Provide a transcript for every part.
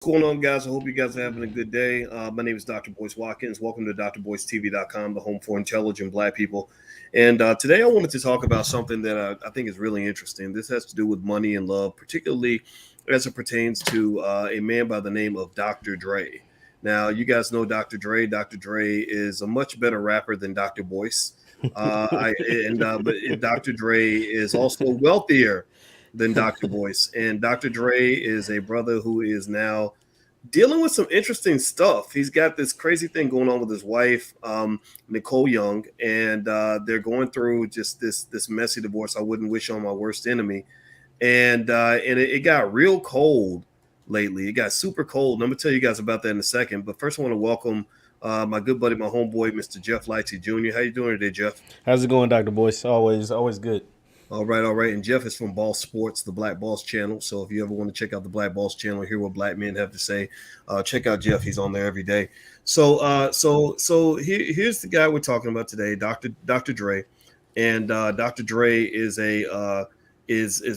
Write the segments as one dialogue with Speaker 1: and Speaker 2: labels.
Speaker 1: What's going on, guys? I hope you guys are having a good day. My name is Dr. Boyce Watkins. Welcome to drboycetv.com, the home for intelligent Black people. And today I wanted to talk about something that I think is really interesting. This has to do with money and love, particularly as it pertains to a man by the name of Dr. Dre. Now, you guys know Dr. Dre. Dr. Dre is a much better rapper than Dr. Boyce. But Dr. Dre is also wealthier than Dr. Boyce. And Dr. Dre is a brother who is now dealing with some interesting stuff. He's got this crazy thing going on with his wife, Nicole Young, and they're going through just this messy divorce. I wouldn't wish on my worst enemy, and it got real cold lately. It got super cold. And I'm gonna tell you guys about that in a second. But first, I want to welcome my good buddy, my homeboy, Mr. Jeff Lighty Jr. How you doing today, Jeff?
Speaker 2: How's it going, Dr. Boyce? Always good.
Speaker 1: All right, all right. And Jeff is from Ball Sports, the Black Boss channel. So if you ever want to check out the Black Boss channel, hear what black men have to say, check out Jeff. He's on there every day. Here's the guy we're talking about today, Dr. Dre, and Dr. Dre is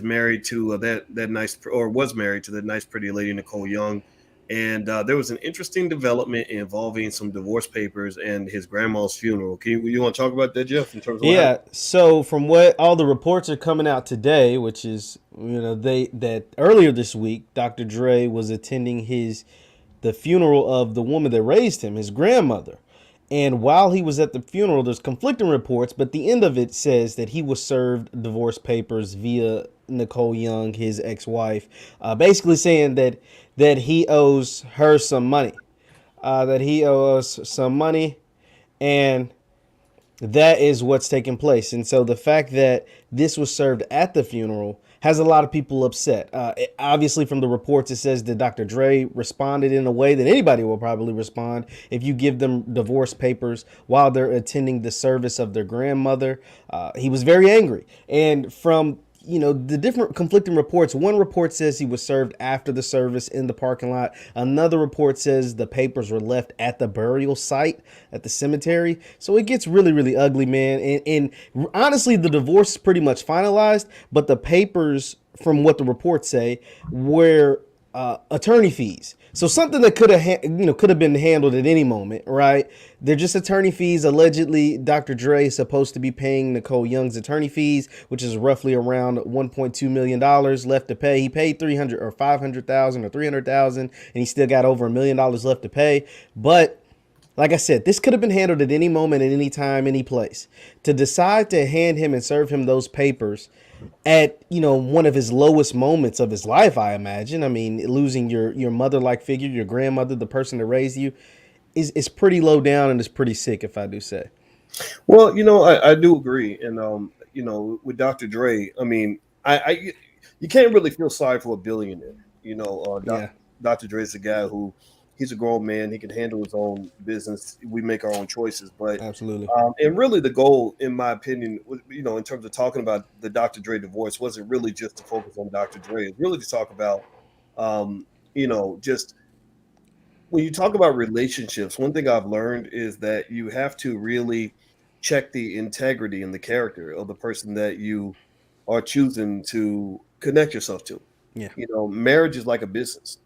Speaker 1: married to that nice, or was married to that nice pretty lady Nicole Young. And there was an interesting development involving some divorce papers and his grandma's funeral. You want to talk about that, Jeff, in terms of what happened?
Speaker 2: Yeah. So from what all the reports are coming out today, which is they that earlier this week, Dr. Dre was attending the funeral of the woman that raised him, his grandmother. And while he was at the funeral, there's conflicting reports, but the end of it says that he was served divorce papers via Nicole Young, his ex-wife, basically saying that he owes her some money, and that is what's taking place. And so the fact that this was served at the funeral has a lot of people upset. Obviously, from the reports, it says that Dr. Dre responded in a way that anybody will probably respond if you give them divorce papers while they're attending the service of their grandmother. He was very angry. And from the different conflicting reports. One report says he was served after the service in the parking lot. Another report says the papers were left at the burial site at the cemetery. So it gets really, really ugly, man. And honestly, the divorce is pretty much finalized, but the papers, from what the reports say, were attorney fees. So something that could have been handled at any moment, right? They're just attorney fees. Allegedly, Dr. Dre is supposed to be paying Nicole Young's attorney fees, which is roughly around $1.2 million left to pay. He paid 300 or 500,000 or 300,000, and he still got over $1 million left to pay. But like I said, this could have been handled at any moment, at any time, any place. To decide to hand him and serve him those papers at one of his lowest moments of his life, I imagine. I mean, losing your mother-like figure, your grandmother, the person that raised you, is pretty low down and is pretty sick, if I do say.
Speaker 1: Well, I do agree, and with Dr. Dre, I mean, I you can't really feel sorry for a billionaire.
Speaker 2: Yeah,
Speaker 1: Dr. Dre is a guy who he's a grown man. He can handle his own business. We make our own choices, but
Speaker 2: absolutely.
Speaker 1: and really the goal, in my opinion, in terms of talking about the Dr. Dre divorce, wasn't really just to focus on Dr. Dre. It's really to talk about, just when you talk about relationships, one thing I've learned is that you have to really check the integrity and the character of the person that you are choosing to connect yourself to.
Speaker 2: Yeah.
Speaker 1: Marriage is like a business,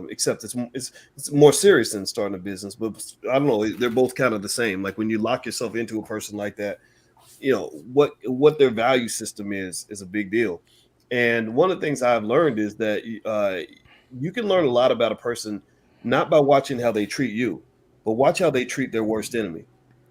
Speaker 1: except it's more serious than starting a business. But I don't know, they're both kind of the same. Like when you lock yourself into a person like that, what their value system is a big deal. And one of the things I've learned is that you can learn a lot about a person not by watching how they treat you, but watch how they treat their worst enemy.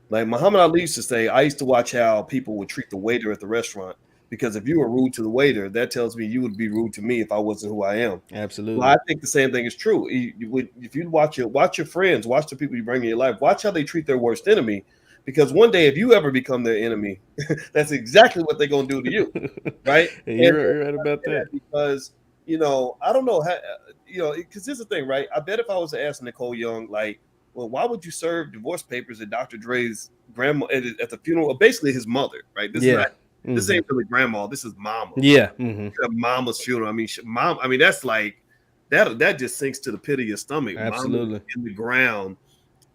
Speaker 1: Like Muhammad Ali used to say, I used to watch how people would treat the waiter at the restaurant, because if you were rude to the waiter, that tells me you would be rude to me if I wasn't who I am. Well,
Speaker 2: Absolutely.
Speaker 1: I think the same thing is true. If you watch your friends, watch the people you bring in your life, watch how they treat their worst enemy, because one day if you ever become their enemy, that's exactly what they're gonna do to you, right? And
Speaker 2: You're right about that.
Speaker 1: because I don't know how, because here's the thing, right? I bet if I was to ask Nicole Young, like, well, why would you serve divorce papers at Dr. Dre's grandma at the funeral of basically his mother, right?
Speaker 2: Yeah.
Speaker 1: This ain't really grandma, this is mama.
Speaker 2: Yeah.
Speaker 1: Mama's funeral. I mean, mom. I mean, that's like that. That just sinks to the pit of your stomach. Mama
Speaker 2: Absolutely.
Speaker 1: in the ground,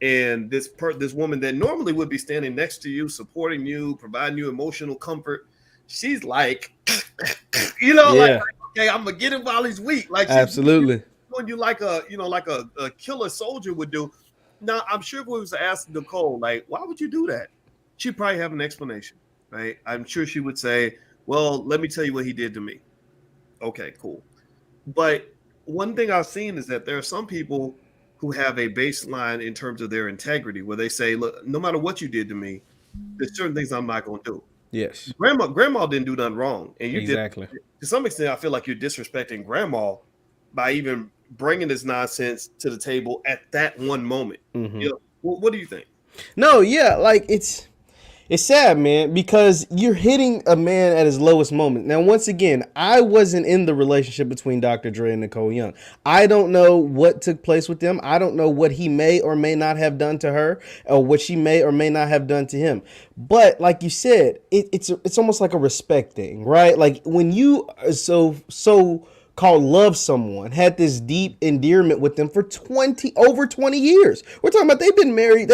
Speaker 1: and this woman that normally would be standing next to you, supporting you, providing you emotional comfort, she's like, like
Speaker 2: Yeah.
Speaker 1: okay, I'm gonna get him while he's weak. Like she's
Speaker 2: Absolutely.
Speaker 1: on you like a killer soldier would do. Now, I'm sure if we was to ask Nicole, like, why would you do that? She'd probably have an explanation, right? I'm sure she would say, well, let me tell you what he did to me. Okay, cool. But one thing I've seen is that there are some people who have a baseline in terms of their integrity where they say, look, no matter what you did to me, there's certain things I'm not going to do.
Speaker 2: Yes.
Speaker 1: Grandma didn't do nothing wrong, and you did.
Speaker 2: Exactly.
Speaker 1: To some extent, I feel like you're disrespecting grandma by even bringing this nonsense to the table at that one moment.
Speaker 2: Mm-hmm.
Speaker 1: What do you think?
Speaker 2: No, yeah, like it's sad, man, because you're hitting a man at his lowest moment. Now, once again, I wasn't in the relationship between Dr. Dre and Nicole Young. I don't know what took place with them. I don't know what he may or may not have done to her, or what she may or may not have done to him. But like you said, it's almost like a respect thing, right? Like when you are so called love someone, had this deep endearment with them for over 20 years. We're talking about they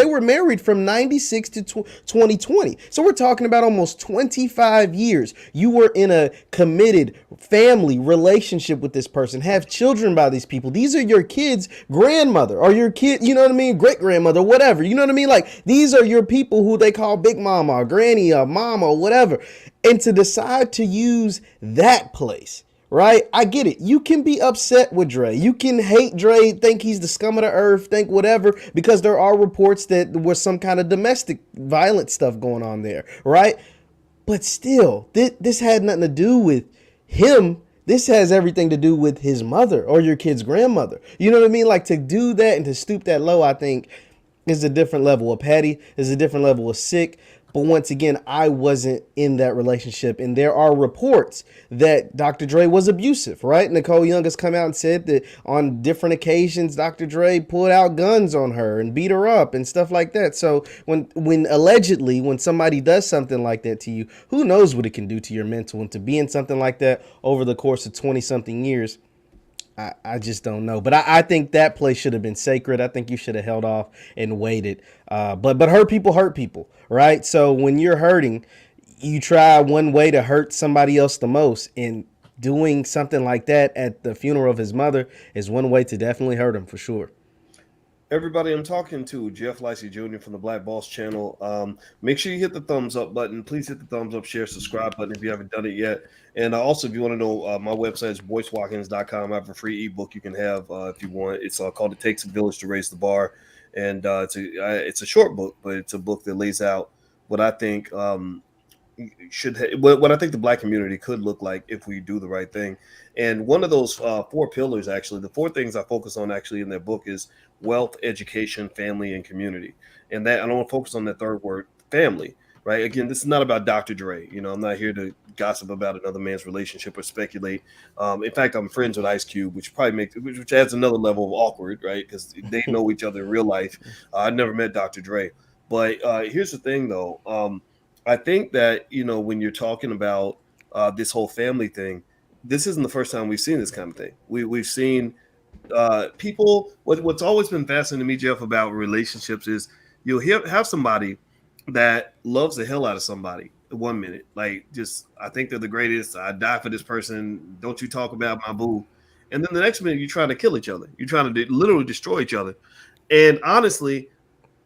Speaker 2: were married from 96 to 2020. So we're talking about almost 25 years. You were in a committed family relationship with this person, have children by these people. These are your kids' grandmother or your kid, you know what I mean? Great grandmother, whatever. You know what I mean? Like these are your people who they call big mama or granny or mama or whatever. And to decide to use that place, right? I get it. You can be upset with Dre. You can hate Dre, think he's the scum of the earth, think whatever, because there are reports that there was some kind of domestic violence stuff going on there, right? But still, this had nothing to do with him. This has everything to do with his mother or your kid's grandmother. You know what I mean? Like to do that and to stoop that low, I think is a different level of petty, is a different level of sick. But once again, I wasn't in that relationship. And there are reports that Dr. Dre was abusive, right? Nicole Young has come out and said that on different occasions, Dr. Dre pulled out guns on her and beat her up and stuff like that. So when allegedly, when somebody does something like that to you, who knows what it can do to your mental, and to be in something like that over the course of 20 something years, I just don't know. But I think that place should have been sacred. I think you should have held off and waited. But hurt people, right? So when you're hurting, you try one way to hurt somebody else the most. And doing something like that at the funeral of his mother is one way to definitely hurt him for sure.
Speaker 1: Everybody I'm talking to, Jeff Licey Jr. from the Black Boss channel. Make sure you hit the thumbs up button. Please hit the thumbs up, share, subscribe button if you haven't done it yet. And also, if you want to know, my website is boycewatkins.com. I have a free ebook you can have if you want. It's called It Takes a Village to Raise the Bar. And it's a short book, but it's a book that lays out what I think what I think the Black community could look like if we do the right thing. And one of those 4 pillars, actually, the 4 things I focus on actually in their book is wealth, education, family, and community. And that I don't want to focus on that third word, family, right? Again, this is not about Dr. Dre. I'm not here to gossip about another man's relationship or speculate. In fact, I'm friends with Ice Cube, which adds another level of awkward, right? Because they know each other in real life. I never met Dr. Dre. But here's the thing, though. I think that, when you're talking about this whole family thing, this isn't the first time we've seen this kind of thing. We've seen people. What's always been fascinating to me, Jeff, about relationships is you'll have somebody that loves the hell out of somebody 1 minute. Like, just, I think they're the greatest. I die for this person. Don't you talk about my boo. And then the next minute, you're trying to kill each other. You're trying to literally destroy each other. And honestly,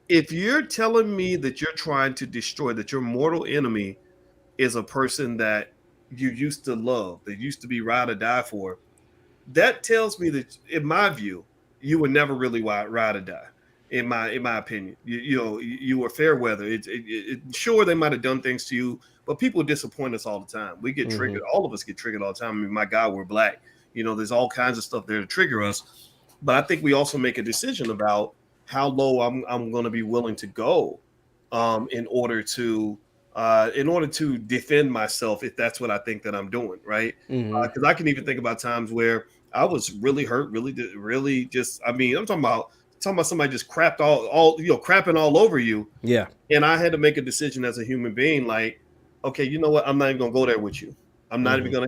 Speaker 1: if you're telling me that you're trying to destroy, that your mortal enemy is a person that you used to love, that used to be ride or die for, that tells me that, in my view, you were never really ride or die. In my opinion, you were fair weather. Sure, they might have done things to you, but people disappoint us all the time. We get triggered. All of us get triggered all the time. I mean, my God, we're Black. There's all kinds of stuff there to trigger us. But I think we also make a decision about how low I'm going to be willing to go in order to defend myself, if that's what I think that I'm doing, right? Because I can even think about times where I was really hurt, really just. I mean, I'm talking about somebody just crapping all over you.
Speaker 2: Yeah.
Speaker 1: And I had to make a decision as a human being, like, okay, you know what? I'm not even gonna go there with you. I'm not even gonna,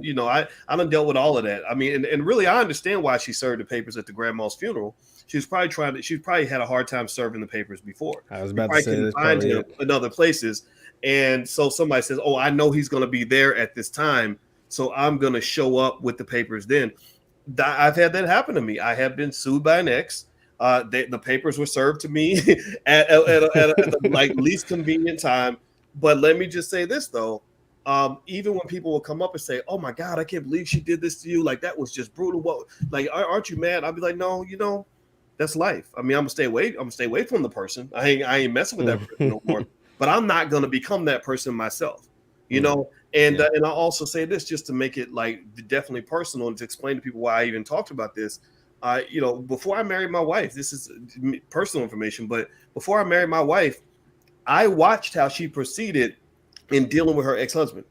Speaker 1: I done dealt with all of that. I mean, and really, I understand why she served the papers at the grandma's funeral. She probably had a hard time serving the papers before.
Speaker 2: I was about to say this.
Speaker 1: Find him in other places. And so somebody says, oh, I know he's going to be there at this time, so I'm going to show up with the papers then. I've had that happen to me. I have been sued by an ex. The papers were served to me at the like least convenient time. But let me just say this though. Even when people will come up and say, "Oh my God, I can't believe she did this to you. Like that was just brutal." What? Like, aren't you mad? I'll be like, "No, that's life. I mean, I'm gonna stay away. I'm gonna stay away from the person. I ain't messing with that person no more. But I'm not gonna become that person myself. You know." And I'll also say this just to make it like definitely personal and to explain to people why I even talked about this. Before I married my wife, this is personal information, but before I married my wife, I watched how she proceeded in dealing with her ex-husband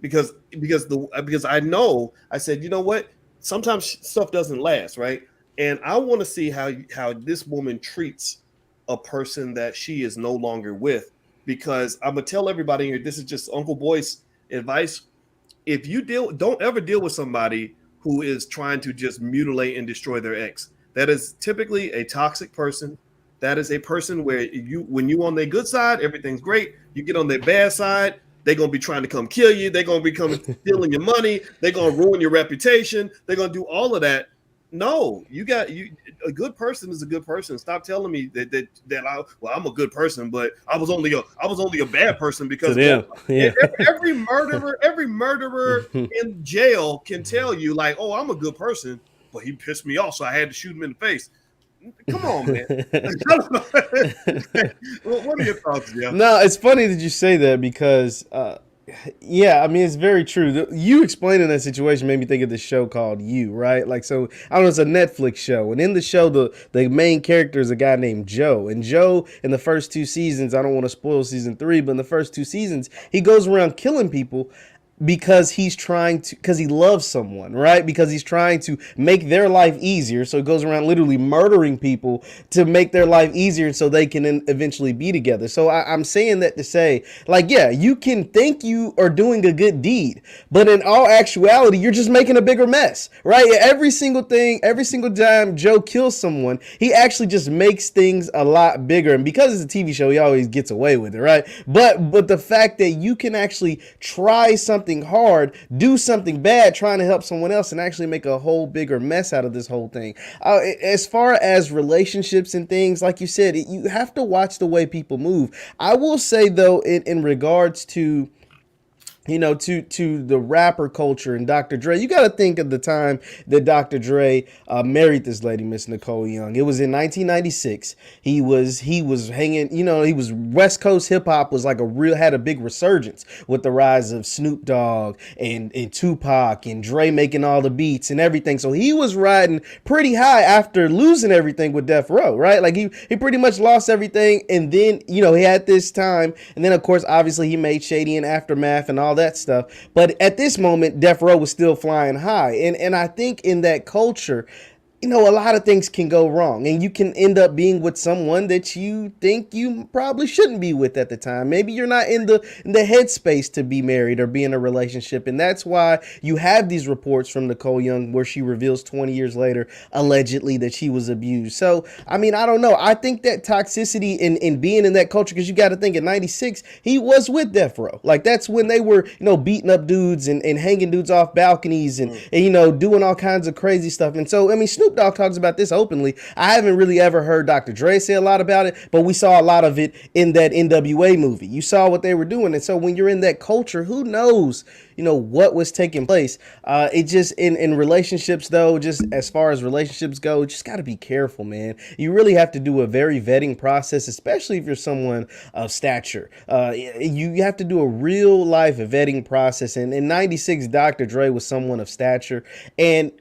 Speaker 1: because I said, you know what? Sometimes stuff doesn't last, right? And I want to see how this woman treats a person that she is no longer with because I'm gonna tell everybody here, this is just Uncle Boyce advice. If you don't ever deal with somebody who is trying to just mutilate and destroy their ex. That is typically a toxic person. That is a person where when you on their good side, everything's great. You get on their bad side, they're gonna be trying to come kill you. They're gonna be coming stealing your money. They're gonna ruin your reputation. They're gonna do all of that. No, a good person is a good person. Stop telling me I'm a good person, but I was only a bad person because
Speaker 2: them. Yeah.
Speaker 1: every murderer in jail can tell you like, oh, I'm a good person, but he pissed me off, so I had to shoot him in the face. Come on, man. What are your thoughts, Jeff?
Speaker 2: No, it's funny that you say that because yeah, I mean, it's very true. You explaining that situation made me think of this show called You, right? Like, so I don't know, it's a Netflix show, and in the show, the main character is a guy named Joe, and Joe in the first two seasons, I don't want to spoil season 3, but in the first two seasons, he goes around killing people because because he loves someone, right? Because he's trying to make their life easier. So he goes around literally murdering people to make their life easier so they can eventually be together. So I'm saying that to say, like, yeah, you can think you are doing a good deed, but in all actuality, you're just making a bigger mess, right? Every single time Joe kills someone, he actually just makes things a lot bigger. And because it's a TV show, he always gets away with it, right? But the fact that you can actually try something hard, do something bad, trying to help someone else, and actually make a whole bigger mess out of this whole thing. As far as relationships and things, like you said, you have to watch the way people move. I will say though, in regards to to the rapper culture and Dr. Dre, you got to think of the time that Dr. Dre married this lady, Miss Nicole Young. It was in 1996. He was hanging, he was West Coast hip hop was like had a big resurgence with the rise of Snoop Dogg and Tupac and Dre making all the beats and everything. So he was riding pretty high after losing everything with Death Row, right? Like he pretty much lost everything, and then he had this time, and then of course obviously he made Shady and Aftermath and all that stuff. But at this moment, Death Row was still flying high. And I think in that culture, a lot of things can go wrong, and you can end up being with someone that you think you probably shouldn't be with at the time. Maybe you're not in the headspace to be married or be in a relationship, and that's why you have these reports from Nicole Young where she reveals 20 years later, allegedly, that she was abused. So, I mean, I don't know. I think that toxicity in being in that culture, because you got to think in 96, he was with Death Row. Like, that's when they were, beating up dudes and hanging dudes off balconies and doing all kinds of crazy stuff. And so, I mean, Snoop Dogg talks about this openly. I haven't really ever heard Dr. Dre say a lot about it, but we saw a lot of it in that NWA movie. You saw what they were doing. And so when you're in that culture, who knows, what was taking place. It just, in relationships though, just as far as relationships go, just got to be careful, man. You really have to do a very vetting process, especially if you're someone of stature. You have to do a real life vetting process. And in 96, Dr. Dre was someone of stature. And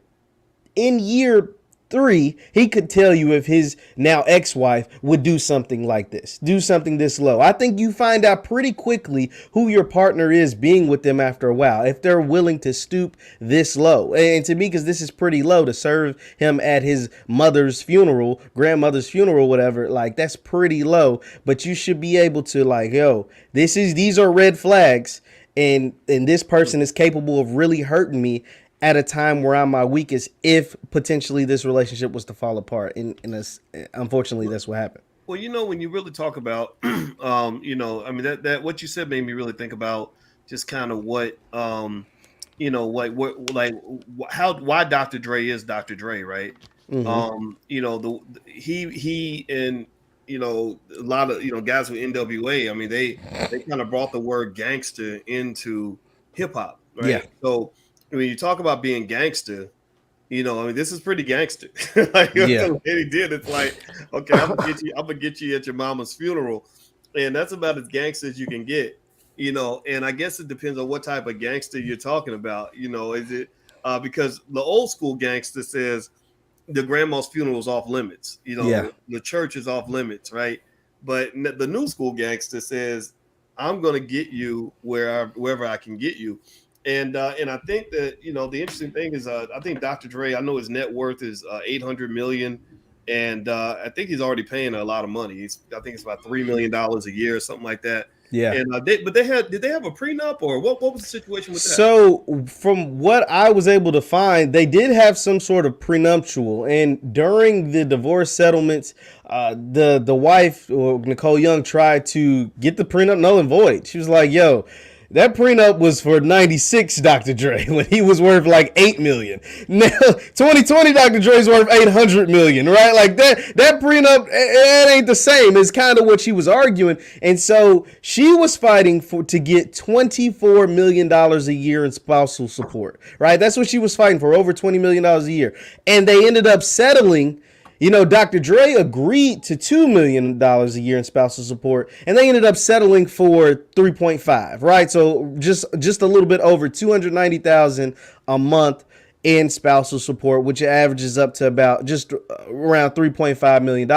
Speaker 2: in year 3, he could tell you if his now ex-wife would do something like this, do something this low. I think you find out pretty quickly who your partner is being with them after a while, if they're willing to stoop this low. And to me, because this is pretty low to serve him at his mother's funeral, grandmother's funeral, whatever, like that's pretty low. But you should be able to like, yo, these are red flags, and this person is capable of really hurting me at a time where I'm my weakest, if potentially this relationship was to fall apart. And unfortunately, that's what happened.
Speaker 1: Well, when you really talk about, I mean, that what you said made me really think about just kind of what, how why Dr. Dre is Dr. Dre, right?
Speaker 2: Mm-hmm.
Speaker 1: He and a lot of guys with NWA. I mean, they kind of brought the word gangster into hip hop,
Speaker 2: Yeah.
Speaker 1: right? So when you talk about being gangster, I mean, this is pretty gangster. Like what
Speaker 2: Yeah.
Speaker 1: the lady did, it's like, okay, I'm gonna get you at your mama's funeral, and that's about as gangster as you can get. And I guess it depends on what type of gangster you're talking about. Is it because the old school gangster says the grandma's funeral is off limits.
Speaker 2: Yeah.
Speaker 1: The church is off limits, right? But the new school gangster says, "I'm going to get you wherever I can get you." And I think that the interesting thing is I think Dr. Dre. I know his net worth is 800 million, and I think he's already paying a lot of money. I think it's about $3 million a year or something like that.
Speaker 2: Yeah.
Speaker 1: And did they have a prenup or what was the situation with that?
Speaker 2: So, from what I was able to find, they did have some sort of prenuptial, and during the divorce settlements, the wife, or Nicole Young, tried to get the prenup null and void. She was like, "Yo, that prenup was for 96 Dr. Dre when he was worth like 8 million. Now 2020 Dr. Dre's worth 800 million, right? Like that prenup, it ain't the same. It's kind of what she was arguing. And so she was fighting to get $24 million a year in spousal support, right? That's what she was fighting for, over $20 million a year. And they ended up settling. Dr. Dre agreed to $2 million a year in spousal support, and they ended up settling for 3.5, right? So just a little bit over 290,000 a month in spousal support, which averages up to about just around $3.5 million.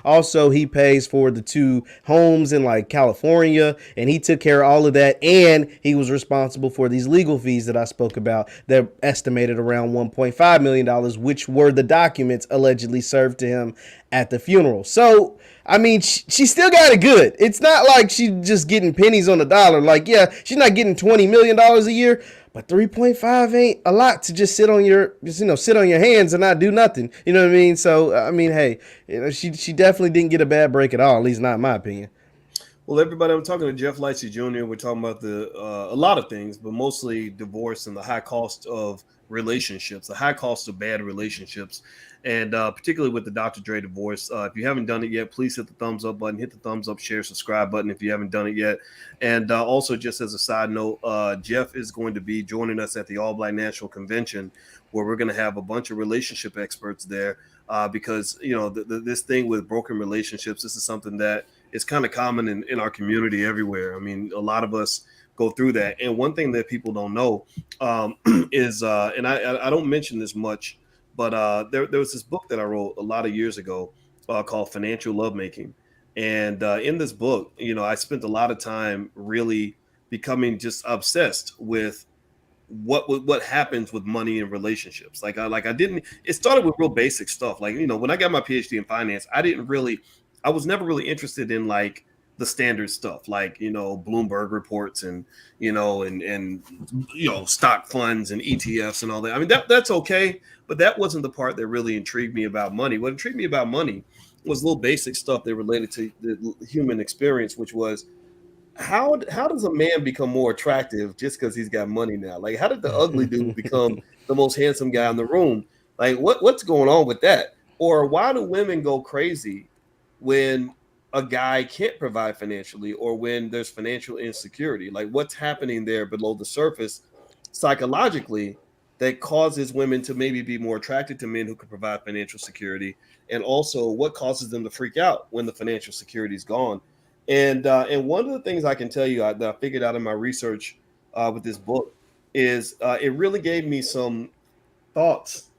Speaker 2: Also, he pays for the two homes in like California, and he took care of all of that. And he was responsible for these legal fees that I spoke about that estimated around $1.5 million, which were the documents allegedly served to him at the funeral. So, I mean, she still got it good. It's not like she's just getting pennies on the dollar. Like, yeah, she's not getting $20 million a year, but 3.5 ain't a lot to just sit on your hands and not do nothing. You know what I mean? So, I mean, hey, she definitely didn't get a bad break at all. At least not in my opinion.
Speaker 1: Well, everybody, I'm talking to Jeff Lightsey Jr. We're talking about a lot of things, but mostly divorce and the high cost of relationships, the high cost of bad relationships, and particularly with the Dr. Dre divorce. If you haven't done it yet, please hit the thumbs up button, hit the thumbs up, share, subscribe button if you haven't done it yet. And also, just as a side note, Jeff is going to be joining us at the All Black National Convention, where we're going to have a bunch of relationship experts there because this thing with broken relationships, this is something that it's kind of common in our community everywhere. I mean, a lot of us go through that. And one thing that people don't know is, and I don't mention this much, but there was this book that I wrote a lot of years ago called Financial Lovemaking. And in this book, I spent a lot of time really becoming just obsessed with what happens with money in relationships. I didn't. It started with real basic stuff. Like when I got my PhD in finance, I was never really interested in like the standard stuff, like Bloomberg reports and stock funds and ETFs and all that. I mean that's okay, but that wasn't the part that really intrigued me about money. What intrigued me about money was little basic stuff that related to the human experience, which was how does a man become more attractive just because he's got money now? Like, how did the ugly dude become the most handsome guy in the room? Like, what's going on with that? Or why do women go crazy when a guy can't provide financially, or when there's financial insecurity? Like, what's happening there below the surface psychologically that causes women to maybe be more attracted to men who can provide financial security, and also what causes them to freak out when the financial security is gone? And one of the things I can tell you that I figured out in my research with this book is it really gave me some thoughts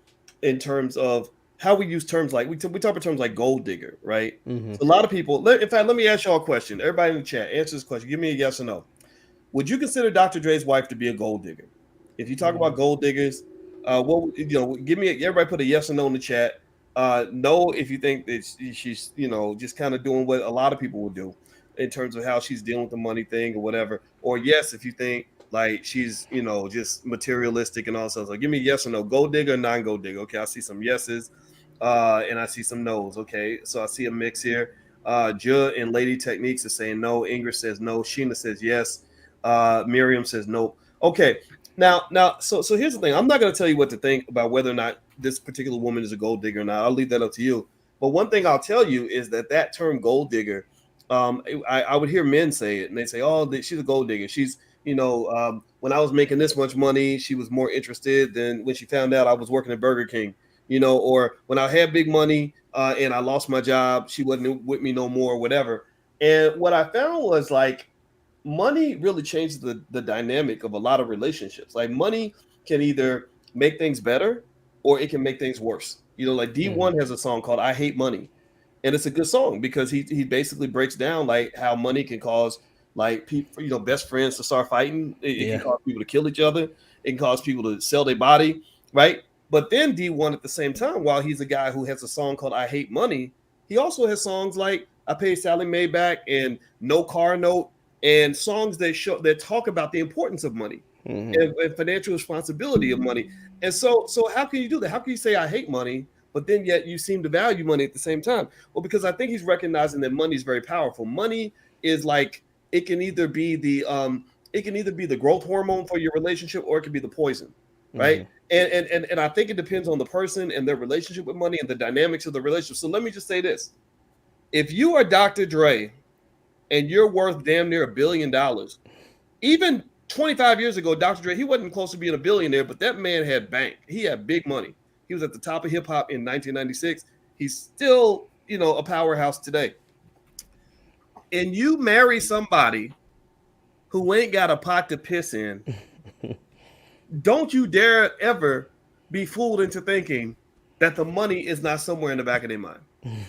Speaker 1: in terms of how we use terms like we talk about terms like gold digger, right?
Speaker 2: Mm-hmm.
Speaker 1: So a lot of people. In fact, let me ask y'all a question. Everybody in the chat, answer this question. Give me a yes or no. Would you consider Dr. Dre's wife to be a gold digger? If you talk about gold diggers, give me everybody put a yes or no in the chat. No, if you think that she's just kind of doing what a lot of people would do in terms of how she's dealing with the money thing or whatever. Or yes, if you think like she's just materialistic and all stuff. So give me yes or no, gold digger, non-gold digger. Okay, I see some yeses, and I see some no's. Okay, so I see a mix here. Jud and Lady Techniques is saying no. Ingrid says no. Sheena says yes. Miriam says no. Okay, So here's the thing. I'm not going to tell you what to think about whether or not this particular woman is a gold digger or not. I'll leave that up to you. But one thing I'll tell you is that term gold digger, I would hear men say it, and they say, "Oh, she's a gold digger. She's, when I was making this much money, she was more interested than when she found out I was working at Burger King, or when I had big money and I lost my job, she wasn't with me no more, or whatever." And what I found was like money really changes the dynamic of a lot of relationships. Like money can either make things better or it can make things worse. Like D1 has a song called I Hate Money. And it's a good song because he basically breaks down like how money can cause like people, best friends to start fighting. It can cause people to kill each other. It can cause people to sell their body, right? But then D1 at the same time, while he's a guy who has a song called I Hate Money, he also has songs like I Paid Sally Mae Back and No Car Note, and songs that talk about the importance of money and financial responsibility of money. And so how can you do that? How can you say I hate money, but then yet you seem to value money at the same time? Well, because I think he's recognizing that money is very powerful. Money is like it can either be the growth hormone for your relationship, or it can be the poison, right? And I think it depends on the person and their relationship with money and the dynamics of the relationship. So let me just say this: if you are Dr. Dre and you're worth damn near $1 billion, even 25 years ago, Dr. Dre, he wasn't close to being a billionaire, but that man had bank. He had big money. He was at the top of hip hop in 1996. He's still, a powerhouse today. And you marry somebody who ain't got a pot to piss in, don't you dare ever be fooled into thinking that the money is not somewhere in the back of their mind.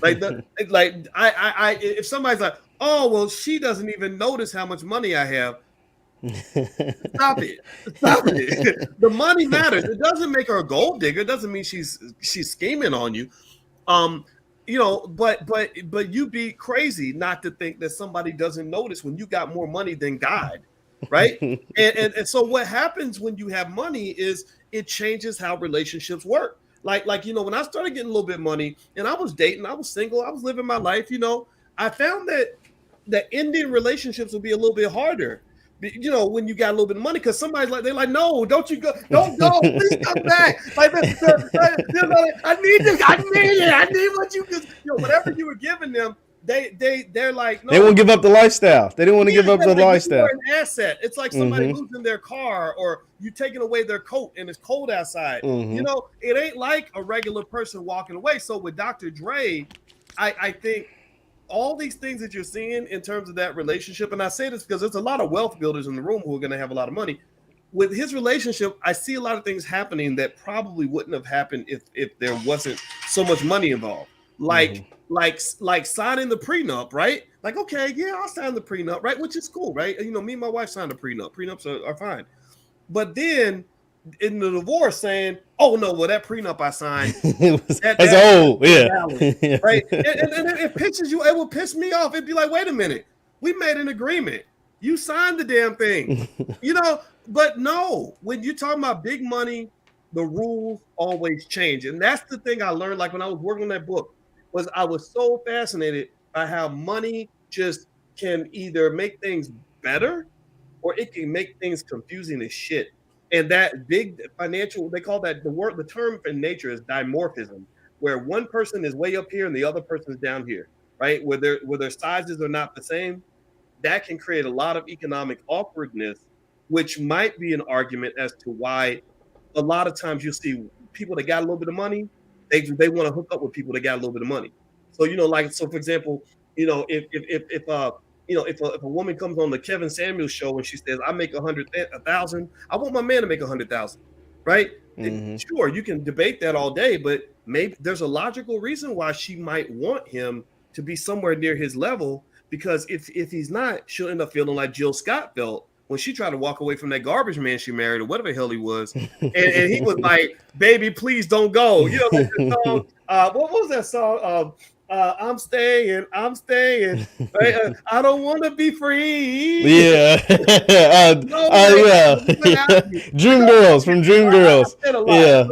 Speaker 1: If somebody's like, oh, well, she doesn't even notice how much money I have. Stop it. The money matters. It doesn't make her a gold digger. It doesn't mean she's scheming on you. But you'd be crazy not to think that somebody doesn't notice when you got more money than God, right? and so what happens when you have money is it changes how relationships work. Like when I started getting a little bit of money and I was dating, I was single, I was living my life, I found that ending relationships would be a little bit harder. When you got a little bit of money, because somebody's like, they're like, no, don't you go, don't go, please come back. Like, I need this, I need what you, whatever you were giving them, they're like, no.
Speaker 2: They won't give up the lifestyle. They didn't want to give up the lifestyle.
Speaker 1: An asset. It's like somebody losing their car, or you taking away their coat and it's cold outside. It ain't like a regular person walking away. So with Dr. Dre, I think all these things that you're seeing in terms of that relationship, and I say this because there's a lot of wealth builders in the room who are going to have a lot of money. With his relationship, I see a lot of things happening that probably wouldn't have happened if there wasn't so much money involved. Like signing the prenup, right? Like, okay, yeah, I'll sign the prenup, right? Which is cool, right? Me and my wife signed a prenup. Prenups are fine. But then in the divorce saying, oh no, well, that prenup I signed that's old, yeah. Right. And it pisses you, it will piss me off. It'd be like, wait a minute, we made an agreement. You signed the damn thing. But no, when you're talking about big money, the rules always change. And that's the thing I learned, like when I was working on that book, was I was so fascinated by how money just can either make things better or it can make things confusing as shit. And that big financial, they call that the term in nature is dimorphism, where one person is way up here and the other person is down here, right? Where their sizes are not the same. That can create a lot of economic awkwardness, which might be an argument as to why a lot of times you'll see people that got a little bit of money, they want to hook up with people that got a little bit of money. So, so for example, if a woman comes on the Kevin Samuels show and she says, I make 100,000, I want my man to make 100,000, right? Sure, you can debate that all day, but maybe there's a logical reason why she might want him to be somewhere near his level, because if he's not, she'll end up feeling like Jill Scott felt when she tried to walk away from that garbage man she married, or whatever the hell he was. And he was like, baby, please don't go. Like the song, what was that song? I'm staying. Right? I don't want to be free.
Speaker 2: Yeah. Dream Girls from Dream Girls. Yeah.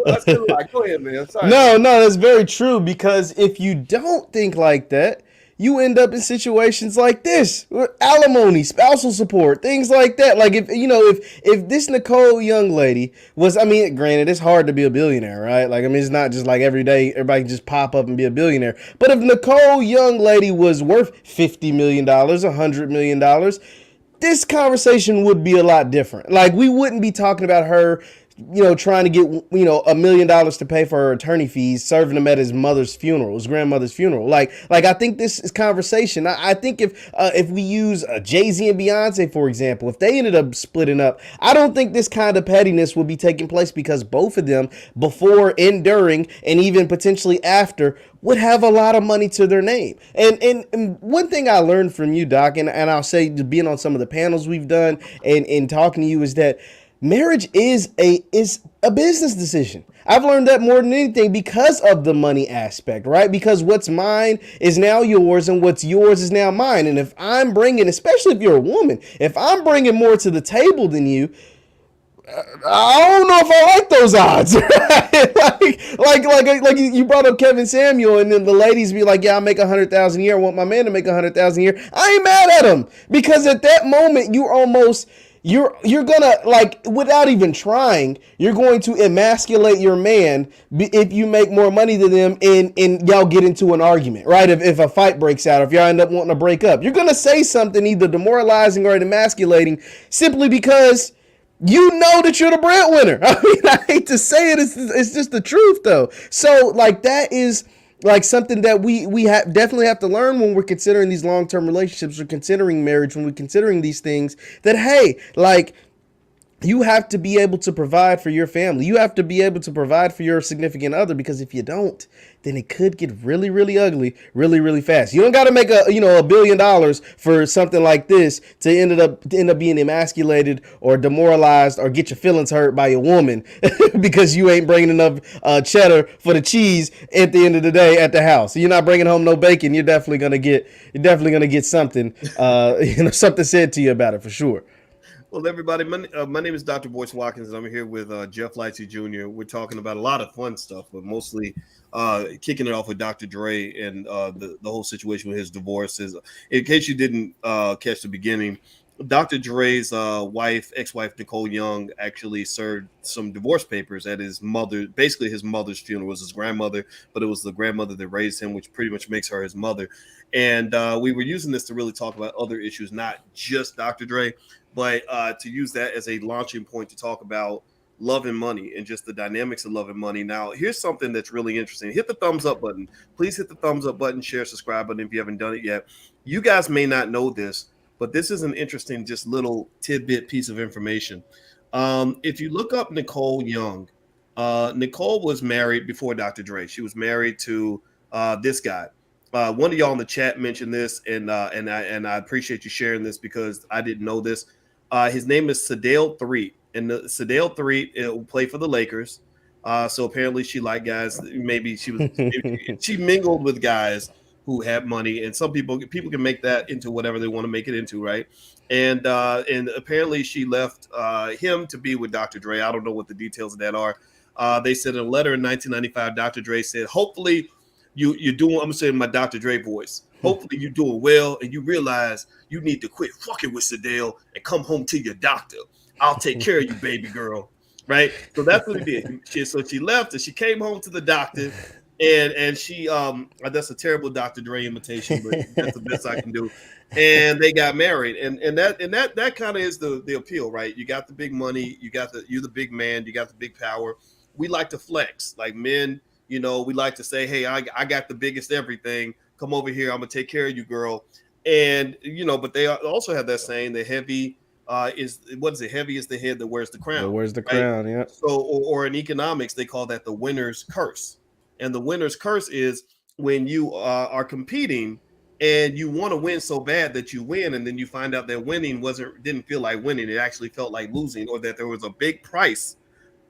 Speaker 1: Go ahead, man. Sorry.
Speaker 2: No, that's very true, because if you don't think like that, you end up in situations like this, alimony, spousal support, things like that. Like if this Nicole Young lady was, I mean, granted, it's hard to be a billionaire, right? Like, I mean, it's not just like every day everybody can just pop up and be a billionaire. But if Nicole Young lady was worth $50 million, $100 million, this conversation would be a lot different. Like, we wouldn't be talking about her, trying to get, $1 million to pay for her attorney fees, serving them at his mother's funeral, his grandmother's funeral. Like I think this is conversation. I think if we use Jay-Z and Beyonce, for example, if they ended up splitting up, I don't think this kind of pettiness would be taking place, because both of them, before, during, and even potentially after, would have a lot of money to their name. And one thing I learned from you, Doc, and I'll say, being on some of the panels we've done and talking to you, is that marriage is a business decision. I've learned that more than anything, because of the money aspect, right? Because what's mine is now yours, and what's yours is now mine. And if I'm bringing, especially if you're a woman, if I'm bringing more to the table than you, I don't know if I like those odds. like you brought up Kevin Samuel, and then the ladies be like, "Yeah, I make 100,000 a year. I want my man to make 100,000 a year." I ain't mad at him, because at that moment you're gonna, like, without even trying, you're going to emasculate your man if you make more money than them, and y'all get into an argument, right? If a fight breaks out, or if y'all end up wanting to break up, you're gonna say something either demoralizing or emasculating, simply because you know that you're the breadwinner. I mean, I hate to say it, it's just the truth, though. So, like, that is like something that we definitely have to learn when we're considering these long-term relationships, or considering marriage, when we're considering these things. That, hey, like, you have to be able to provide for your family. You have to be able to provide for your significant other, because if you don't, then it could get really, really ugly really, really fast. You don't got to make $1 billion for something like this to end up being emasculated or demoralized or get your feelings hurt by a woman because you ain't bringing enough cheddar for the cheese at the end of the day at the house. You're not bringing home no bacon. You're definitely gonna get something something said to you about it, for sure.
Speaker 1: Well, everybody, my name is Dr. Boyce Watkins, and I'm here with Jeff Lightsey Jr. We're talking about a lot of fun stuff, but mostly kicking it off with Dr. Dre and the whole situation with his divorce. In case you didn't catch the beginning, Dr. Dre's ex-wife Nicole Young, actually served some divorce papers at his mother, basically his mother's funeral. It was his grandmother, but it was the grandmother that raised him, which pretty much makes her his mother. And we were using this to really talk about other issues, not just Dr. Dre, but to use that as a launching point to talk about love and money and just the dynamics of love and money. Now, here's something that's really interesting. Hit the thumbs up button. Please hit the thumbs up button, share, subscribe button if you haven't done it yet. You guys may not know this, but this is an interesting, just little tidbit piece of information. If you look up Nicole Young, Nicole was married before Dr. Dre. She was married to this guy. One of y'all in the chat mentioned this, and I appreciate you sharing this, because I didn't know this. His name is Sadale Threet, and Sadale Threet will play for the Lakers. So apparently she liked guys. Maybe she mingled with guys who have money, and some people can make that into whatever they want to make it into, right? And apparently she left him to be with Dr. Dre. I don't know what the details of that are. They said in a letter in 1995, Dr. Dre said, "Hopefully you're doing." I'm saying my Dr. Dre voice. Hopefully you're doing well, and you realize you need to quit fucking with Sadale and come home to your doctor. I'll take care of you, baby girl. Right? So that's what he did. So she left, and she came home to the doctor, and she that's a terrible Dr. Dre imitation, but that's the best I can do. And they got married, and that kind of is the appeal, right? You got the big money, you're the big man, you got the big power. We like to flex, like men. We like to say, "Hey, I got the biggest everything. Come over here. I'm gonna take care of you, girl." And but they also have that saying: "The heavy what is it? Heavy is the head that wears the crown."
Speaker 2: That wears the
Speaker 1: right?
Speaker 2: crown, yeah.
Speaker 1: So, or in economics, they call that the winner's curse. And the winner's curse is when you are competing and you want to win so bad that you win, and then you find out that winning didn't feel like winning. It actually felt like losing, or that there was a big price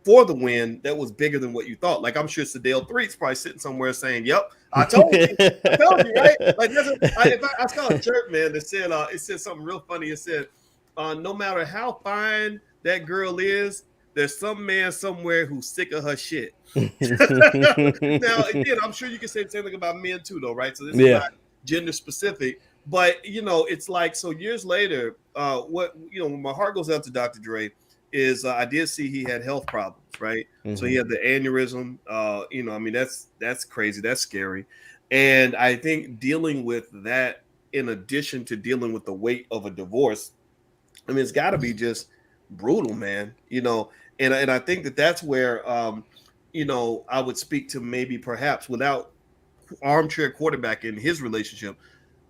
Speaker 1: for the win that was bigger than what you thought. Like, I'm sure Sadale Threet's probably sitting somewhere saying, "Yep, I told you, right?" Like, I saw a shirt, man, that said it said something real funny. It said, "No matter how fine that girl is, there's some man somewhere who's sick of her shit." Now, again, I'm sure you can say the same thing about men too, though, right? So this is gender specific. But it's like, so years later, what when my heart goes out to Dr. Dre is, I did see he had health problems, right? So he
Speaker 2: Mm-hmm.
Speaker 1: had the aneurysm. I mean, that's crazy, that's scary, and I think dealing with that in addition to dealing with the weight of a divorce, I mean, it's got to be just brutal, man. And I think that's where I would speak to, maybe perhaps without armchair quarterback in his relationship.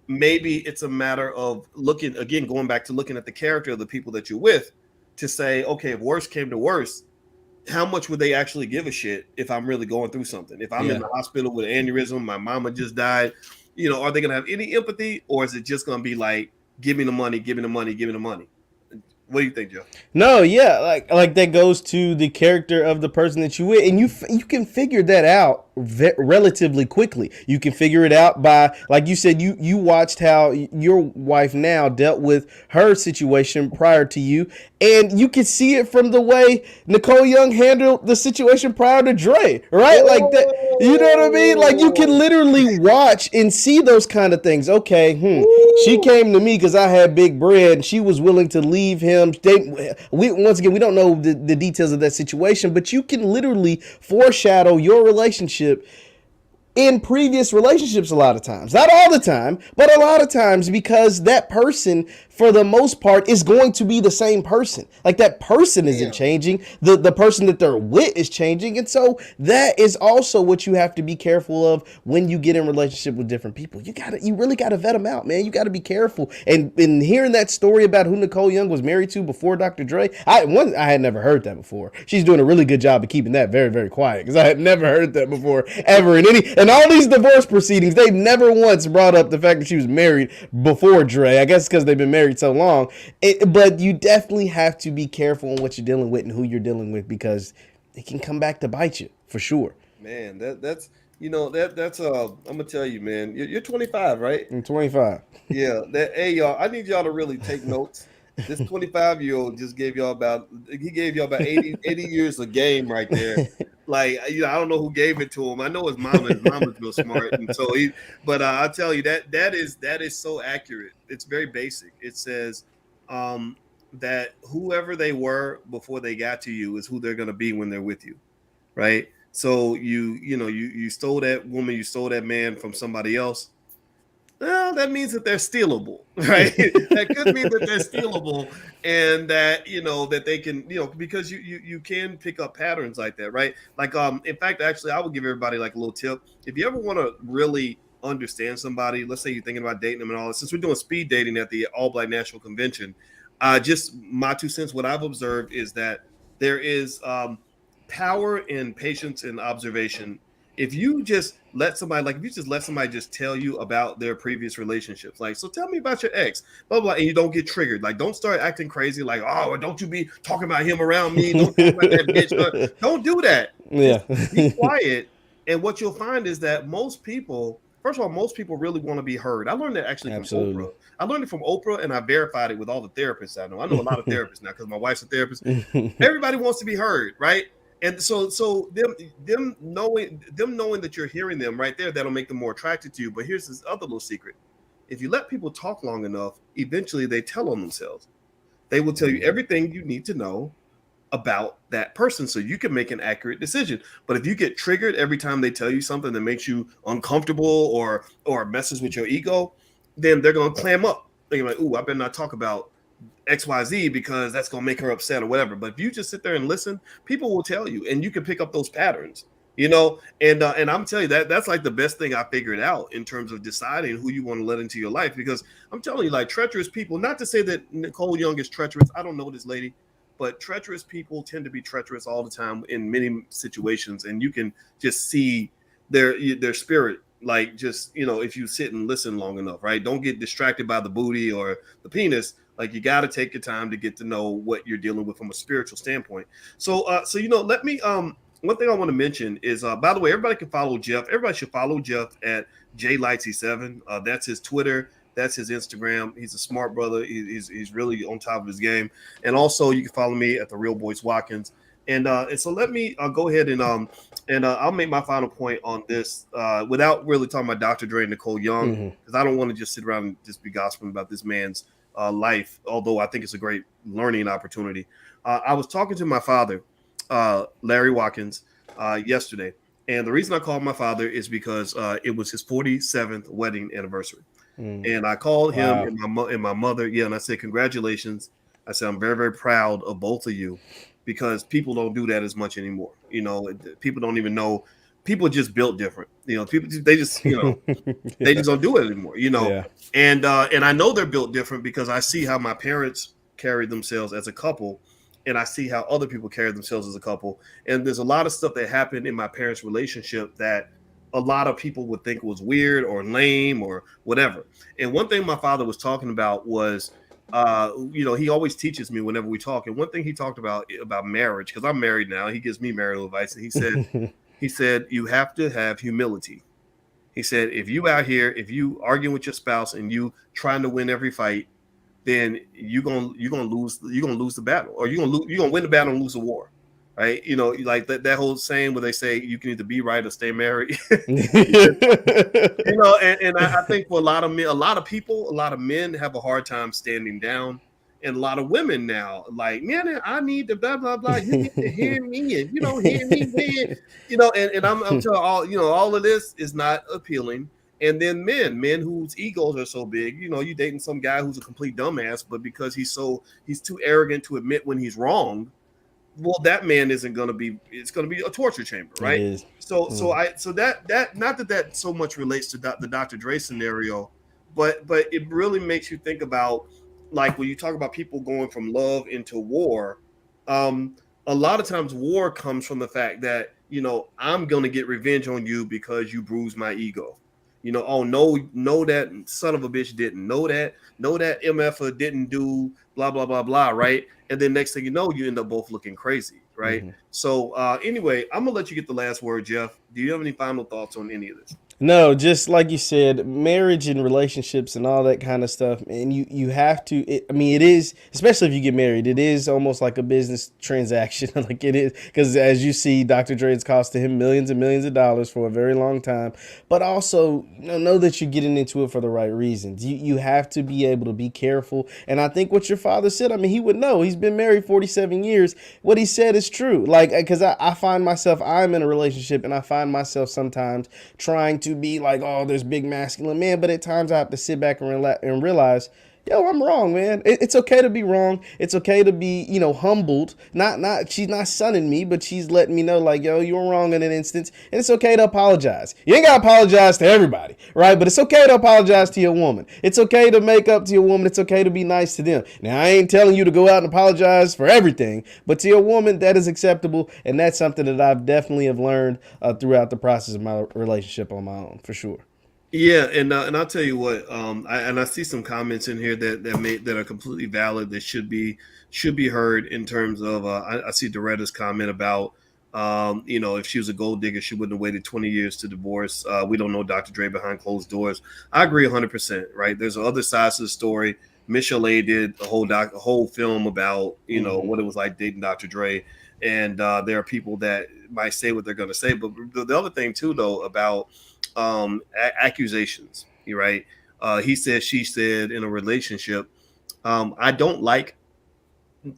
Speaker 1: Maybe it's a matter of looking again, going back to looking at the character of the people that you're with, to say, okay, if worse came to worse, how much would they actually give a shit if I'm really going through something? If I'm in
Speaker 2: Yeah.
Speaker 1: the hospital with an aneurysm, my mama just died, are they gonna have any empathy, or is it just gonna be like, give me the money, give me the money, give me the money? What do you think, Joe?
Speaker 2: No, yeah, like that goes to the character of the person that you with, and you can figure that out relatively quickly. You can figure it out by, like you said, you watched how your wife now dealt with her situation prior to you, and you can see it from the way Nicole Young handled the situation prior to Dre, right? Like that, you know what I mean? Like you can
Speaker 1: Oh,
Speaker 2: literally watch and see those kind of things. Okay, she
Speaker 1: woo.
Speaker 2: came to me because I had big bread, and she was willing to leave him. We once again, we don't know the details of that situation, but you can literally foreshadow your relationship in previous relationships a lot of times. Not all the time, but a lot of times, because that person, for the most part, is going to be the same person. Like that person isn't
Speaker 1: Damn.
Speaker 2: changing. The person that they're with is changing. And so that is also what you have to be careful of when you get in relationship with different people. You really gotta vet them out, man. You gotta be careful. And in hearing that story about who Nicole Young was married to before Dr. Dre, I had never heard that before. She's doing a really good job of keeping that very, very quiet, because I had never heard that before ever in any. And all these divorce proceedings, they've never once brought up the fact that she was married before Dre. I guess because they've been married so long. But you definitely have to be careful on what you're dealing with and who you're dealing with, because it can come back to bite you for sure.
Speaker 1: Man, that's I'm gonna tell you, man. You're 25, right?
Speaker 2: I'm 25.
Speaker 1: Yeah. Hey, y'all, I need y'all to really take notes. This 25-year-old just gave y'all about he gave y'all about 80 years of game right there. Like, I don't know who gave it to him. I know his mama. His mama's real smart, and so he. But I tell you, that is so accurate. It's very basic. It says that whoever they were before they got to you is who they're gonna be when they're with you, right? So you stole that woman, you stole that man from somebody else. Well, that means that they're stealable, right? That could mean that they're stealable, and that that they can, because you can pick up patterns like that, right? Like, in fact, actually, I would give everybody like a little tip. If you ever want to really understand somebody, let's say you're thinking about dating them and all this, since we're doing speed dating at the All Black National Convention, just my 2 cents, what I've observed is that there is power in patience and observation. If you just let somebody, like, if you just let somebody just tell you about their previous relationships, like, so tell me about your ex, blah blah, and you don't get triggered, like, don't start acting crazy, like, oh, don't you be talking about him around me, don't talk about that bitch, don't do that.
Speaker 2: Yeah.
Speaker 1: Just be quiet. And what you'll find is that most people, first of all, most people really want to be heard. I learned that actually from
Speaker 2: Absolutely.
Speaker 1: Oprah. I learned it from Oprah, and I verified it with all the therapists I know. I know a lot of therapists now because my wife's a therapist. Everybody wants to be heard, right? And so them knowing that you're hearing them right there, that'll make them more attracted to you. But here's this other little secret: if you let people talk long enough, eventually they tell on themselves. They will tell you everything you need to know about that person so you can make an accurate decision. But if you get triggered every time they tell you something that makes you uncomfortable or messes with your ego, then they're gonna clam up. They're like, "Ooh, I better not talk about XYZ because that's gonna make her upset or whatever." But if you just sit there and listen, people will tell you, and you can pick up those patterns. And I'm telling you, that's like the best thing I figured out in terms of deciding who you want to let into your life. Because I'm telling you, like, treacherous people, not to say that Nicole Young is treacherous. I don't know this lady, but treacherous people tend to be treacherous all the time in many situations, and you can just see their spirit. Like, just, if you sit and listen long enough, right? Don't get distracted by the booty or the penis. Like, you got to take your time to get to know what you're dealing with from a spiritual standpoint. So let me one thing I want to mention is, by the way, everybody can follow Jeff. Everybody should follow Jeff at JLightsy7. That's his Twitter. That's his Instagram. He's a smart brother. He's really on top of his game. And also, you can follow me at the Real Boyce Watkins. And so let me go ahead and I'll make my final point on this without really talking about Dr. Dre and Nicole Young,
Speaker 2: Hmm.
Speaker 1: because I don't want to just sit around and just be gossiping about this man's life. Although I think it's a great learning opportunity. I was talking to my father, Larry Watkins, yesterday, and the reason I called my father is because it was his 47th wedding anniversary.
Speaker 2: Mm.
Speaker 1: And I called him
Speaker 2: Wow.
Speaker 1: and my mother, yeah, and I said, congratulations. I said, I'm very, very proud of both of you, because people don't do that as much anymore. People don't even know. People just built different. People, they just, they
Speaker 2: Yeah.
Speaker 1: just don't do it anymore.
Speaker 2: Yeah.
Speaker 1: And I know they're built different because I see how my parents carried themselves as a couple, and I see how other people carry themselves as a couple. And there's a lot of stuff that happened in my parents' relationship that a lot of people would think was weird or lame or whatever. And one thing my father was talking about was, he always teaches me whenever we talk. And one thing he talked about marriage, because I'm married now, he gives me marital advice, and he said you have to have humility. He said, if you arguing with your spouse and you trying to win every fight, then you're gonna lose the battle, or you're gonna win the battle and lose the war, right? Like that whole saying where they say you can either be right or stay married. And I think for a lot of men, a lot of people, a lot of men have a hard time standing down, and a lot of women now, like, man, I need to blah blah blah. You need to hear me, and you don't hear me, man. And I'm telling all of this is not appealing. And then men whose egos are so big, you dating some guy who's a complete dumbass, but because he's too arrogant to admit when he's wrong, well, that man isn't going to be. It's going to be a torture chamber,
Speaker 2: It
Speaker 1: right?
Speaker 2: is.
Speaker 1: So
Speaker 2: Mm.
Speaker 1: I so that not that so much relates to the Dr. Dre scenario, but it really makes you think about, like, when you talk about people going from love into war. Um, a lot of times, war comes from the fact that I'm going to get revenge on you because you bruised my ego. Oh, no, that son of a bitch didn't know that mf didn't do blah blah blah blah, right? And then next thing you know, you end up both looking crazy, right?
Speaker 2: Hmm.
Speaker 1: So anyway, I'm gonna let you get the last word, Jeff. Do you have any final thoughts on any of this?
Speaker 2: No, just like you said, marriage and relationships and all that kind of stuff, and you have to. I mean, it is, especially if you get married. It is almost like a business transaction, like it is, because as you see, Dr. Dre, it's costing him millions and millions of dollars for a very long time. But also, know that you're getting into it for the right reasons. You have to be able to be careful, and I think what your father said. I mean, he would know. He's been married 47 years. What he said is true. Like, because I find myself, I'm in a relationship, and I find myself sometimes trying to be like, oh, there's big masculine man, but at times I have to sit back and realize, yo, I'm wrong, man. It's okay to be wrong. It's okay to be, humbled. Not she's not sunning me, but she's letting me know, like, yo, you were wrong in an instance, and it's okay to apologize. You ain't gotta apologize to everybody, right? But it's okay to apologize to your woman. It's okay to make up to your woman. It's okay to be nice to them. Now, I ain't telling you to go out and apologize for everything, but to your woman, that is acceptable, and that's something that I've definitely have learned throughout the process of my relationship on my own, for sure.
Speaker 1: Yeah, and I'll tell you what. I see some comments in here that are completely valid, that should be heard in terms of. I see Doretta's comment about, if she was a gold digger, she wouldn't have waited 20 years to divorce. We don't know Dr. Dre behind closed doors. I agree 100%. Right? There's other sides to the story. Michelle A did a whole film about
Speaker 2: Mm-hmm.
Speaker 1: what it was like dating Dr. Dre, and there are people that might say what they're going to say. But the other thing too, though, about accusations. You right? He said, she said in a relationship. I don't like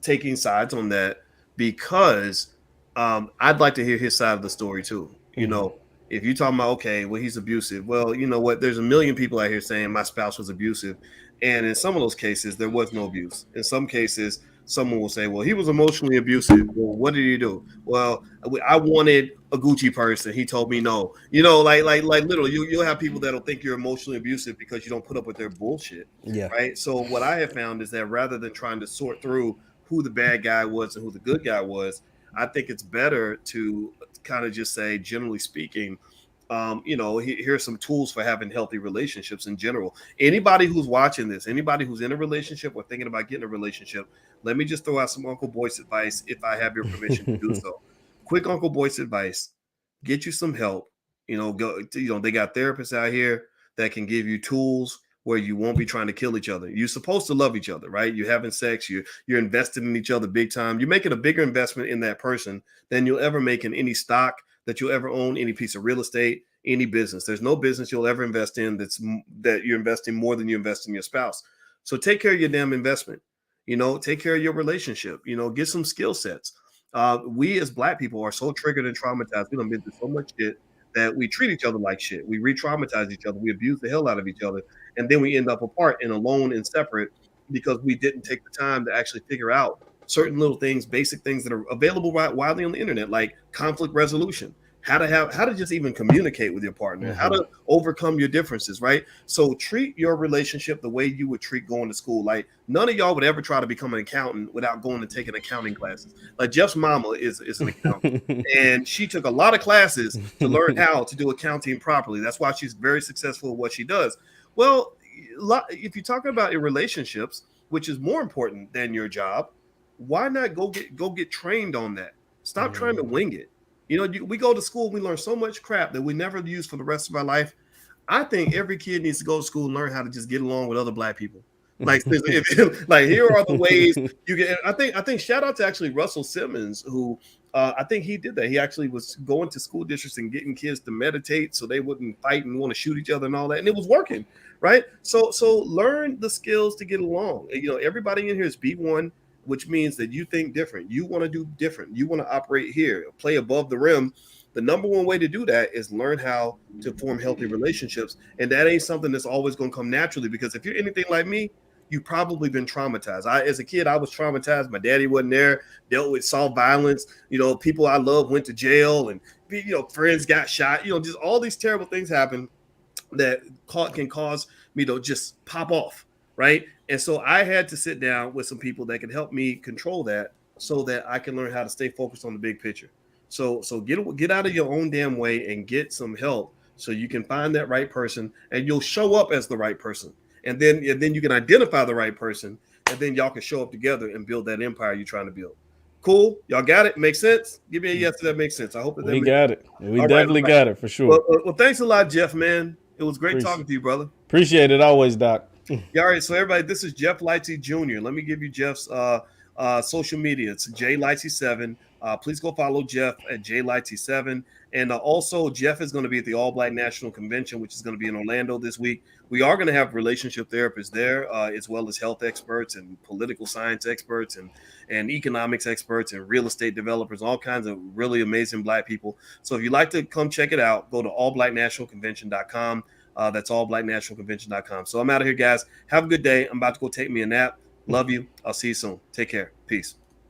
Speaker 1: taking sides on that, because I'd like to hear his side of the story too.
Speaker 2: Mm-hmm.
Speaker 1: If you're talking about, okay, well, he's abusive. Well, you know what? There's a million people out here saying my spouse was abusive, and in some of those cases, there was no abuse. In some cases, someone will say, well, he was emotionally abusive. Well, what did he do? Well, I wanted a Gucci purse, and he told me no. Like literally, you'll have people that'll think you're emotionally abusive because you don't put up with their bullshit,
Speaker 2: Yeah.
Speaker 1: right? So what I have found is that rather than trying to sort through who the bad guy was and who the good guy was, I think it's better to kind of just say, generally speaking, here's some tools for having healthy relationships in general. Anybody who's watching this, anybody who's in a relationship or thinking about getting a relationship, let me just throw out some Uncle Boyce advice, if I have your permission to do so. Quick Uncle Boyce advice: get you some help. Go. They got therapists out here that can give you tools. where you won't be trying to kill each other. You're supposed to love each other, right? You're having sex, you're invested in each other big time. You're making a bigger investment in that person than you'll ever make in any stock that you'll ever own, any piece of real estate, any business. There's no business you'll ever invest in that you're investing more than you invest in your spouse. So take care of your damn investment. Take care of your relationship. Get some skill sets. We as Black people are so triggered and traumatized. We done been through so much shit that we treat each other like shit. We re-traumatize each other. We abuse the hell out of each other, and then we end up apart and alone and separate because we didn't take the time to actually figure out certain little things, basic things that are available widely on the internet, like conflict resolution, how to just even communicate with your partner, how to overcome your differences, right? So treat your relationship the way you would treat going to school. Like none of y'all would ever try to become an accountant without going and taking accounting classes. Like Jeff's mama is an accountant, and she took a lot of classes to learn how to do accounting properly. That's why she's very successful at what she does. Well, if you're talking about your relationships, which is more important than your job, why not go get trained on that? Stop trying to wing it. We go to school, we learn so much crap that we never use for the rest of our life. I think every kid needs to go to school and learn how to just get along with other Black people. Like here are the ways you get. I think shout out to actually Russell Simmons, who I think he did that. He actually was going to school districts and getting kids to meditate so they wouldn't fight and want to shoot each other and all that, and it was working, right? So learn the skills to get along. Everybody in here is B1, which means that you think different. You want to do different. You want to operate here, play above the rim. The number one way to do that is learn how to form healthy relationships. And that ain't something that's always going to come naturally, because if you're anything like me, you've probably been traumatized. As a kid, I was traumatized. My daddy wasn't there, saw violence. People I love went to jail, and friends got shot. Just all these terrible things happen that can cause me to just pop off, right? And so I had to sit down with some people that can help me control that so that I can learn how to stay focused on the big picture. So get out of your own damn way and get some help so you can find that right person, and you'll show up as the right person. And then you can identify the right person, and then y'all can show up together and build that empire you're trying to build. Cool? Y'all got it? Makes sense? Give me a yes to that makes sense. I hope that
Speaker 2: we got it. We definitely got it for sure.
Speaker 1: Well, thanks a lot, Jeff, man. It was great talking to you, brother.
Speaker 2: Appreciate it always, Doc.
Speaker 1: Yeah, all right, so everybody, this is Jeff Lightsey Jr. Let me give you Jeff's social media. It's JLightsey7. Please go follow Jeff at JLightsey7. And also, Jeff is going to be at the All Black National Convention, which is going to be in Orlando this week. We are going to have relationship therapists there, as well as health experts and political science experts and economics experts and real estate developers, all kinds of really amazing Black people. So if you'd like to come check it out, go to allblacknationalconvention.com. That's allblacknationalconvention.com. So I'm out of here, guys. Have a good day. I'm about to go take me a nap. Love you. I'll see you soon. Take care. Peace.